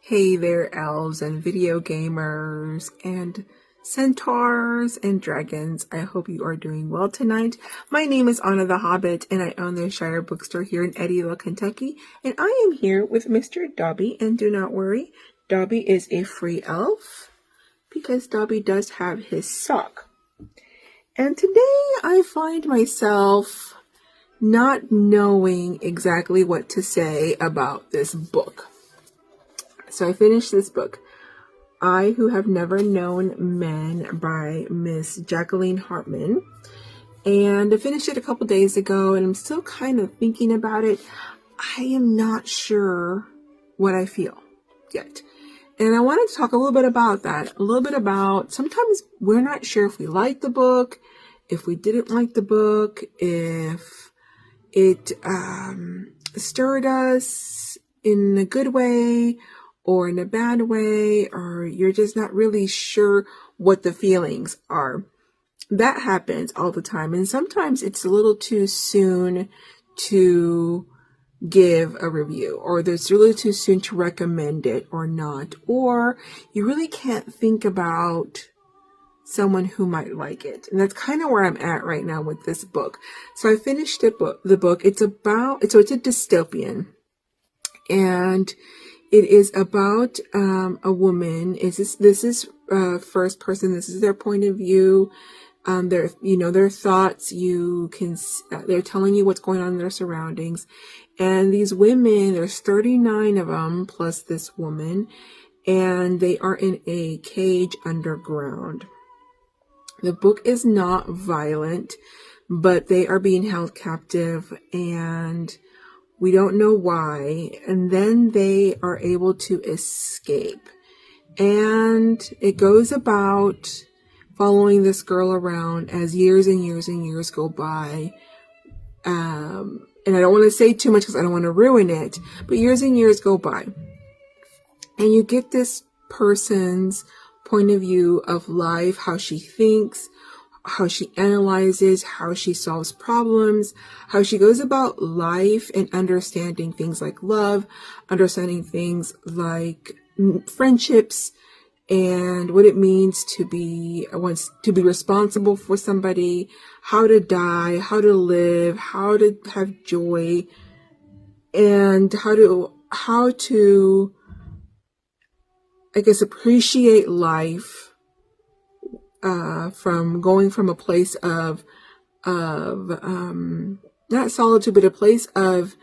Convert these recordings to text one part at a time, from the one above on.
Hey there, elves and video gamers and centaurs and dragons. I hope you are doing well tonight. My name is Anna the Hobbit, and I own the Shire Bookstore here in Eddyville, Kentucky. And I am here with Mr. Dobby, and do not worry, Dobby is a free elf because Dobby does have his sock. And today I find myself not knowing exactly what to say about this book. So I finished this book, I Who Have Never Known Men by Miss Jacqueline Hartman. And I finished it a couple days ago, and I'm still kind of thinking about it. I am not sure what I feel yet. And I wanted to talk a little bit about that. A little bit about sometimes we're not sure if we like the book, if we didn't like the book, if it stirred us in a good way or in a bad way, or you're just not really sure what the feelings are. That happens all the time. And sometimes it's a little too soon to give a review, or it's really too soon to recommend it or not, or you really can't think about someone who might like it. And that's kind of where I'm at right now with this book. So I finished the book. It's a dystopian, and it is about a woman. This is first person. This is their point of view. Their thoughts. They're telling you what's going on in their surroundings. And these women, there's 39 of them plus this woman, and they are in a cage underground. The book is not violent, but they are being held captive, and we don't know why. And then they are able to escape. And it goes about following this girl around as years and years and years go by. And I don't want to say too much because I don't want to ruin it. But years and years go by. And you get this person's point of view of life, how she thinks, how she analyzes, how she solves problems, how she goes about life and understanding things like love, understanding things like friendships, and what it means to be responsible for somebody, how to die, how to live, how to have joy, and how to I guess appreciate life. From going from a place of not solitude, but a place of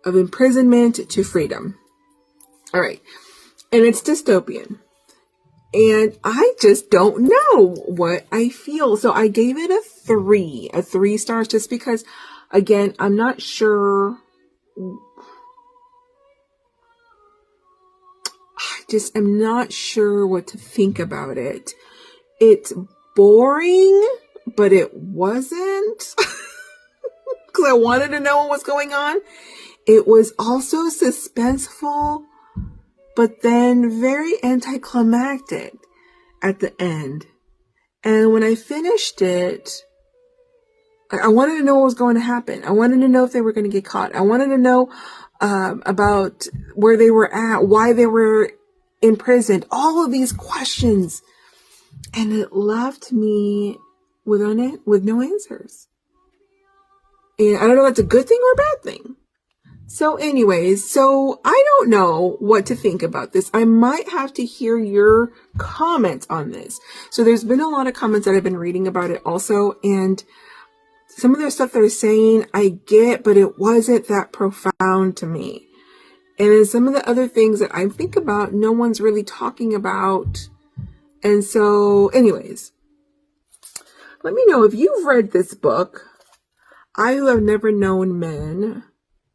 imprisonment to freedom. All right. And it's dystopian. And I just don't know what I feel. So I gave it a 3 stars, just because, again, I'm not sure. I'm not sure what to think about it. It's boring, but it wasn't, because I wanted to know what was going on. It was also suspenseful, but then very anticlimactic at the end. And when I finished it, I wanted to know what was going to happen. I wanted to know if they were going to get caught. I wanted to know about where they were at, why they were imprisoned, all of these questions. And it left me with no answers. And I don't know if that's a good thing or a bad thing. So anyways, I don't know what to think about this. I might have to hear your comments on this. So there's been a lot of comments that I've been reading about it also. And some of the stuff they're saying, I get, but it wasn't that profound to me. And then some of the other things that I think about, no one's really talking about. And so, anyways, let me know if you've read this book, I Who Have Never Known Men.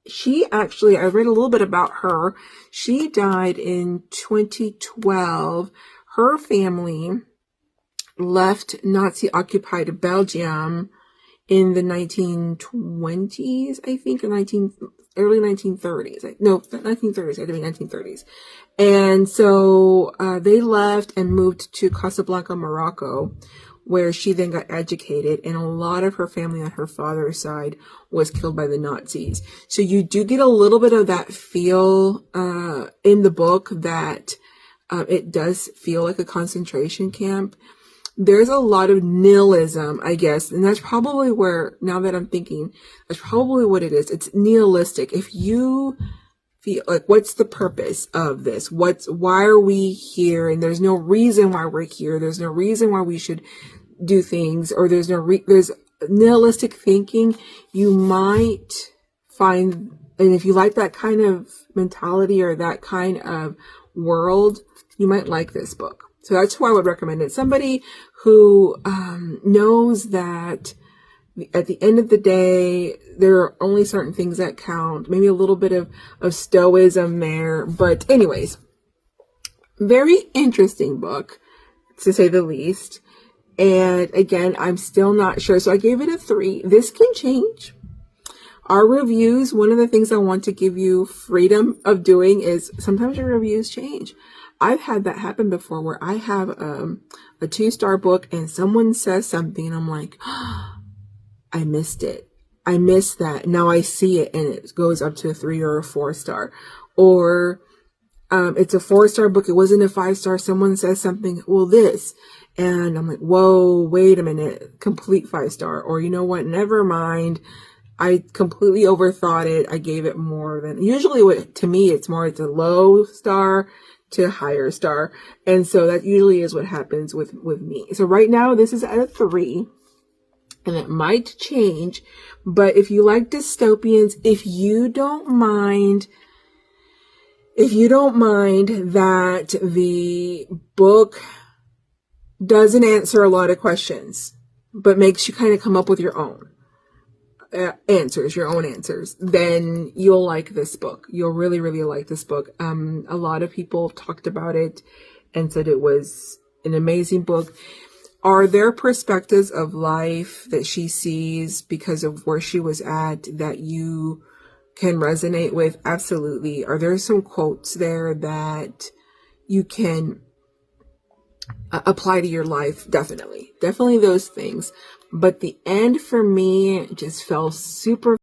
I read a little bit about her. She died in 2012. Her family left Nazi-occupied Belgium in the 1920s, I think, or early 1930s. No, not 1930s. I think 1930s. And so they left and moved to Casablanca, Morocco, where she then got educated, and a lot of her family on her father's side was killed by the Nazis. So you do get a little bit of that feel in the book that it does feel like a concentration camp. There's a lot of nihilism, I guess, and that's probably where, now that I'm thinking, that's probably what it is. It's nihilistic. If you feel like, what's the purpose of this? Why are we here? And there's no reason why we're here. There's no reason why we should do things, or there's nihilistic thinking. You might find, and if you like that kind of mentality or that kind of world, you might like this book. So that's why I would recommend it. Somebody who knows that at the end of the day, there are only certain things that count. Maybe a little bit of stoicism there. But anyways, very interesting book, to say the least. And again, I'm still not sure. So I gave it a 3. This can change. Our reviews, one of the things I want to give you freedom of doing is sometimes your reviews change. I've had that happen before, where I have a 2-star book and someone says something and I'm like, oh, I missed it. I missed that. Now I see it and it goes up to a 3 or a 4-star. Or it's a 4-star book. It wasn't a 5-star. Someone says something, well, this. And I'm like, whoa, wait a minute. Complete 5-star. Or you know what? Never mind. I completely overthought it. I gave it more than, usually to me, it's a low star to higher star. And so that usually is what happens with me. So right now this is at a 3, and it might change, but if you like dystopians, if you don't mind that the book doesn't answer a lot of questions, but makes you kind of come up with your own answers, then you'll like this book. You'll really, really like this book. A lot of people talked about it and said it was an amazing book. Are there perspectives of life that she sees because of where she was at that you can resonate with? Absolutely. Are there some quotes there that you can apply to your life? Definitely those things. But the end for me just fell super